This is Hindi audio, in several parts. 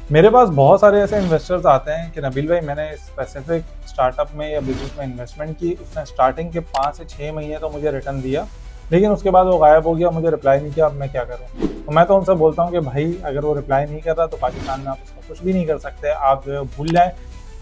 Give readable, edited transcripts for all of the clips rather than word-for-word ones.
मेरे पास बहुत सारे ऐसे इन्वेस्टर्स आते हैं कि नबील भाई मैंने स्पेसिफिक स्टार्टअप में या बिजनेस में इन्वेस्टमेंट की, उसने स्टार्टिंग के 5 से 6 महीने तो मुझे रिटर्न दिया, लेकिन उसके बाद वो गायब हो गया, मुझे रिप्लाई नहीं किया, अब मैं क्या करूँ? तो मैं तो उनसे बोलता हूँ कि भाई अगर वो रिप्लाई नहीं कर रहा तो पाकिस्तान में आप उसका कुछ भी नहीं कर सकते, आप जो है भूल जाएँ।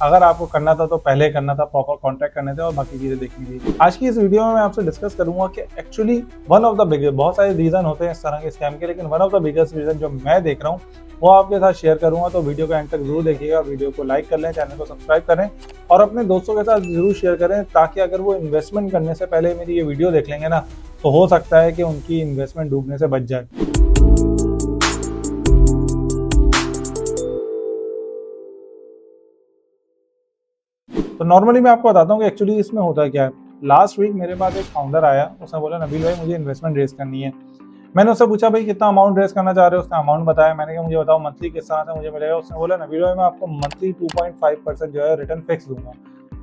अगर आपको करना था तो पहले करना था, प्रॉपर कॉन्टैक्ट करने थे और बाकी चीज़ें देखनी थी। आज की इस वीडियो में मैं आपसे डिस्कस करूँगा कि actually one of the biggest, बहुत सारे रीज़न होते हैं इस तरह के स्कैम के, लेकिन one of the biggest reason जो मैं देख रहा हूँ वो आपके साथ शेयर करूंगा। तो वीडियो को एंड तक जरूर देखिएगा, वीडियो को लाइक कर लें, चैनल को सब्सक्राइब करें और अपने दोस्तों के साथ जरूर शेयर करें, ताकि अगर वो इन्वेस्टमेंट करने से पहले मेरी ये वीडियो देख लेंगे ना, तो हो सकता है कि उनकी इन्वेस्टमेंट डूबने से बच जाए। तो नॉर्मली मैं आपको बताता हूँ कि एक्चुअली इसमें होता क्या है। लास्ट वीक मेरे पास एक फाउंडर आया, उसने बोला नबील भाई मुझे इन्वेस्टमेंट रेज करनी है। मैंने उससे पूछा भाई कितना अमाउंट रेज करना चाह रहे हो, उसने अमाउंट बताया। मैंने कहा मुझे बताओ मंथली किस तरह से मुझे मिलेगा। उसने बोला नबील भाई मैं आपको मंथली 2.5% जो है रिटर्न फिक्स दूंगा।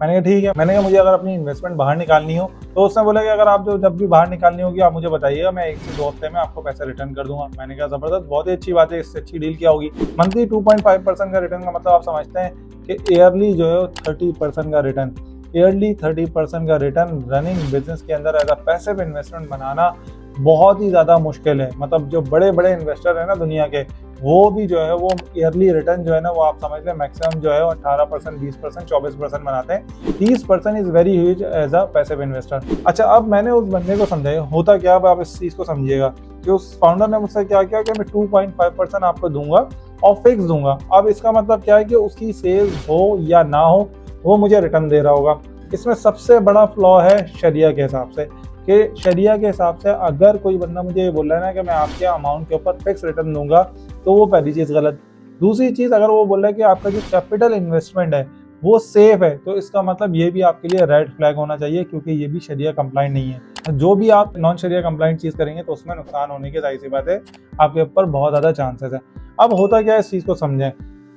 मैंने कहा ठीक है। मैंने कहा मुझे अगर अपनी इन्वेस्टमेंट बाहर निकालनी हो, तो उसने बोला कि अगर आप जो जब भी बाहर निकालनी होगी आप मुझे बताइएगा, मैं 1 से 2 हफ्ते में आपको पैसे रिटर्न कर दूंगा। मैंने कहा जबरदस्त, बहुत ही अच्छी बात है, इससे अच्छी डील क्या होगी। मंथली 2.5% का रिटर्न का मतलब आप समझते हैं कि ईयरली जो है 30% का रिटर्न, ईयरली 30% का रिटर्न रनिंग बिजनेस के अंदर एज अ पैसिव इन्वेस्टमेंट बनाना बहुत ही ज़्यादा मुश्किल है। मतलब जो बड़े बड़े इन्वेस्टर है ना दुनिया के, वो भी जो है वो ईयरली रिटर्न जो है ना, वो आप समझ लें मैक्सिमम जो है 18%, 20%, 24% बनाते हैं। 30% is very huge as a passive investor. अच्छा, अब मैंने उस बंदे को समझाया, होता क्या, अब आप इस चीज़ को समझिएगा कि उस फाउंडर ने मुझसे क्या किया कि मैं 2.5% आपको दूंगा और फिक्स दूंगा। अब इसका मतलब क्या है कि उसकी सेल्स हो या ना हो, वो मुझे रिटर्न दे रहा होगा। इसमें सबसे बड़ा फ्लॉ है शरिया के हिसाब से, कि शरिया के हिसाब से अगर कोई बंदा मुझे ये बोल रहा है ना कि मैं आपके अमाउंट के ऊपर फिक्स रिटर्न दूंगा, तो वो पहली चीज़ गलत। दूसरी चीज़, अगर वो बोल रहा है कि आपका जो कैपिटल इन्वेस्टमेंट है वो सेफ है, तो इसका मतलब ये भी आपके लिए रेड फ्लैग होना चाहिए, क्योंकि ये भी शरिया कंप्लाइंट नहीं है। जो भी आप नॉन शरिया कंप्लाइंट चीज़ करेंगे तो उसमें नुकसान होने की जाहिर सी बात है, आपके ऊपर बहुत ज़्यादा चांसेस है। अब होता क्या है, इस चीज़ को समझें।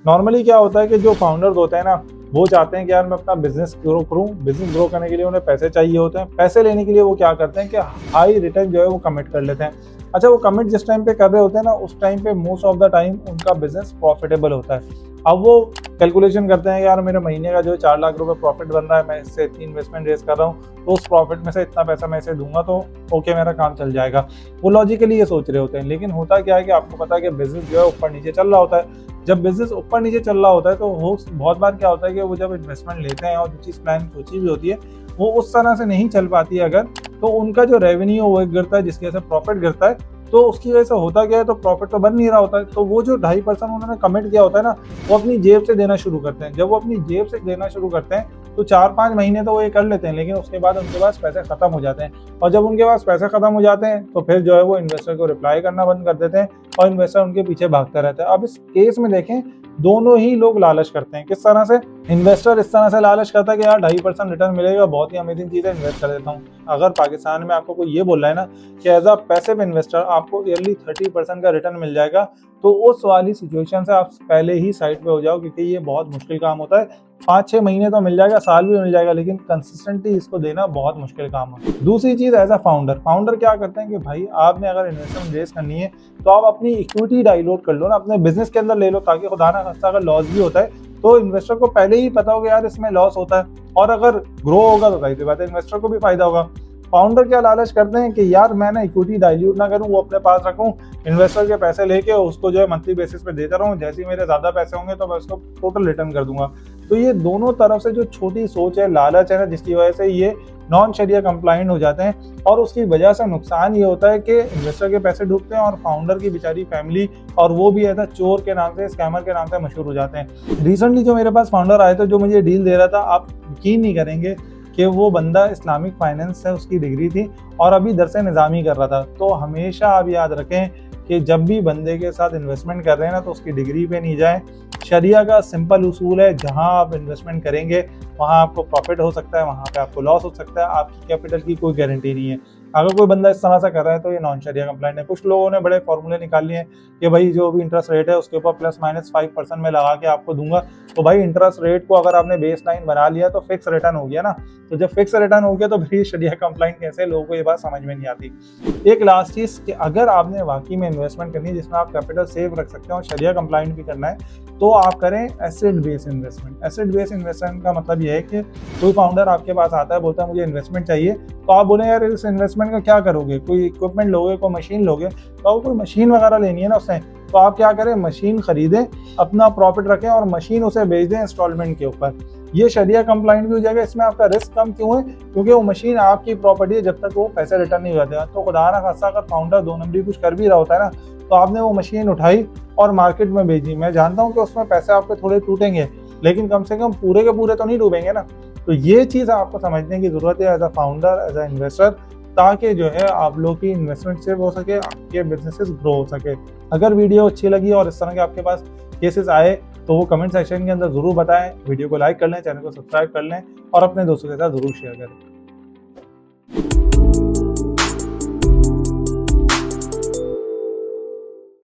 नॉर्मली क्या होता है कि जो फाउंडर्स होते हैं ना, वो चाहते हैं कि यार मैं अपना बिजनेस ग्रो करूं। बिजनेस ग्रो करने के लिए उन्हें पैसे चाहिए होते हैं। पैसे लेने के लिए वो क्या करते हैं कि हाई रिटर्न जो है वो कमिट कर लेते हैं। अच्छा, वो कमिट जिस टाइम पे कर रहे होते हैं ना, उस टाइम पे मोस्ट ऑफ द टाइम उनका बिजनेस प्रॉफिटेबल होता है। अब वो कैलकुलेशन करते हैं, यार मेरे महीने का जो है 4 लाख रुपए प्रॉफिट बन रहा है, मैं इससे इतनी इन्वेस्टमेंट रेस कर रहा हूँ, तो उस प्रॉफिट में से इतना पैसा मैं इसे दूंगा तो ओके मेरा काम चल जाएगा। वो लॉजिकली ये सोच रहे होते हैं। लेकिन होता क्या है कि आपको पता है कि बिजनेस जो है ऊपर नीचे चल रहा होता है। जब बिजनेस ऊपर नीचे चल रहा होता है तो वो बहुत बार क्या होता है कि वो जब इन्वेस्टमेंट लेते हैं और जो चीज़ प्लान सोची भी होती है वो उस तरह से नहीं चल पाती है अगर, तो उनका जो रेवेन्यू वो गिरता है, जिसकी वजह से प्रॉफिट गिरता है। तो उसकी वजह से होता क्या है, तो प्रॉफिट तो बन नहीं रहा होता है, तो वो जो 2.5% उन्होंने कमिट किया होता है ना, वो अपनी जेब से देना शुरू करते हैं। जब वो अपनी जेब से देना शुरू करते हैं तो 4-5 महीने तो वो ये कर लेते हैं, लेकिन उसके बाद उनके पास पैसे खत्म हो जाते हैं। और जब उनके पास पैसे खत्म हो जाते हैं तो फिर जो है वो इन्वेस्टर को रिप्लाई करना बंद कर देते हैं और इन्वेस्टर उनके पीछे भागता रहता है। अब इस केस में देखें, दोनों ही लोग लालच करते हैं। किस तरह से? इन्वेस्टर इस तरह से लालच करता है कि यार 2.5% रिटर्न मिलेगा, बहुत ही अमेजिंग चीज़ है, इन्वेस्ट कर देता हूँ। अगर पाकिस्तान में आपको कोई ये बोल रहा है ना कि एज अ पैसिव इन्वेस्टर आपको ईयरली 30% का रिटर्न मिल जाएगा, तो उस वाली सिचुएशन से आप पहले ही साइड पे हो जाओ, क्योंकि ये बहुत मुश्किल काम होता है। 5-6 महीने तो मिल जाएगा, साल भी मिल जाएगा, लेकिन कंसिस्टेंटली इसको देना बहुत मुश्किल काम है। दूसरी चीज़, एज अ फाउंडर क्या करते हैं कि भाई आपने अगर इन्वेस्टमेंट रेस करनी है तो आप अपनी इक्विटी डाइल्यूट कर लो ना, अपने बिजनेस के अंदर ले लो, ताकि खुदा ना खास्ता अगर लॉस भी होता है तो इन्वेस्टर को पहले ही पता होगा यार इसमें लॉस होता है, और अगर ग्रो होगा तो जाहिर सी बात है इन्वेस्टर को भी फायदा होगा। फाउंडर क्या लालच करते हैं कि यार मैं ना इक्विटी डाइल्यूट ना करूं, वो अपने पास रखूं, इन्वेस्टर के पैसे लेके उसको जो है मंथली बेसिस पे देता रहूं, जैसे ही मेरे ज़्यादा पैसे होंगे तो मैं उसको टोटल रिटर्न कर दूंगा। तो ये दोनों तरफ से जो छोटी सोच है, लालच है ना, जिसकी वजह से ये नॉन शरिया कंप्लाइंट हो जाते हैं, और उसकी वजह से नुकसान ये होता है कि इन्वेस्टर के पैसे डूबते हैं और फाउंडर की बेचारी फैमिली, और वो भी ऐसा चोर के नाम से, स्कैमर के नाम से मशहूर हो जाते हैं। रिसेंटली जो मेरे पास फाउंडर आए थे जो मुझे डील दे रहा था, आप यकीन नहीं करेंगे कि वो बंदा इस्लामिक फाइनेंस से उसकी डिग्री थी और अभी दरस निज़ामी कर रहा था। तो हमेशा आप याद रखें कि जब भी बंदे के साथ इन्वेस्टमेंट कर रहे हैं ना, तो उसकी डिग्री पे नहीं जाएं। शरिया का सिंपल उसूल है, जहां आप इन्वेस्टमेंट करेंगे वहाँ आपको प्रॉफिट हो सकता है, वहाँ पे आपको लॉस हो सकता है, आपकी कैपिटल की कोई गारंटी नहीं है। अगर कोई बंदा इस तरह से कर रहा है तो ये नॉन शरिया कंप्लाइंट है। कुछ लोगों ने बड़े फॉर्मूले निकाल लिए हैं कि भाई जो भी इंटरेस्ट रेट है उसके ऊपर +-5% में लगा के आपको दूंगा। तो भाई इंटरेस्ट रेट को अगर आपने बेस लाइन बना लिया तो फिक्स रिटर्न हो गया ना। तो जब फिक्स रिटर्न हो गया तो फिर शरिया कंप्लाइंट कैसे, लोगों को ये बात समझ में नहीं आती। एक लास्ट चीज कि अगर आपने वाकई में इन्वेस्टमेंट करनी है जिसमें आप कैपिटल सेव रख सकते हैं और शरिया कंप्लाइंट भी करना है, तो आप करें asset based investment. Asset based investment का मतलब ये है कि कोई फाउंडर आपके पास आता है, बोलता है मुझे इन्वेस्टमेंट चाहिए, तो आप बोले यार इस इन्वेस्टमेंट का क्या करोगे, कोई इक्विपमेंट लोगे, कोई मशीन लोगे, तो आपको कोई मशीन वगैरह लेनी है ना उससे, तो आप क्या करें, मशीन खरीदें, अपना प्रॉफिट रखें और मशीन उसे बेच दें इंस्टॉलमेंट के ऊपर। ये शरिया कंप्लाइंट भी हो जाएगा। इसमें आपका रिस्क कम क्यों है, क्योंकि वो मशीन आपकी प्रॉपर्टी है जब तक वो पैसे रिटर्न नहीं करते। तो खुदा ना खासा अगर फाउंडर 2 नंबरी कुछ कर भी रहा होता है ना, तो आपने वो मशीन उठाई और मार्केट में बेची, मैं जानता हूँ कि उसमें पैसे आपके थोड़े टूटेंगे, लेकिन कम से कम पूरे के पूरे तो नहीं डूबेंगे ना। तो ये चीज़ आपको समझने की ज़रूरत है as a founder, as a investor, ताकि जो है आप लोग की इन्वेस्टमेंट सेव हो सके, आपके बिजनेसेस ग्रो हो सके। अगर वीडियो अच्छी लगी और इस तरह के आपके पास केसेस आए तो वो कमेंट सेक्शन के अंदर ज़रूर बताएं। वीडियो को लाइक कर लें, चैनल को सब्सक्राइब कर लें और अपने दोस्तों के साथ ज़रूर शेयर करें।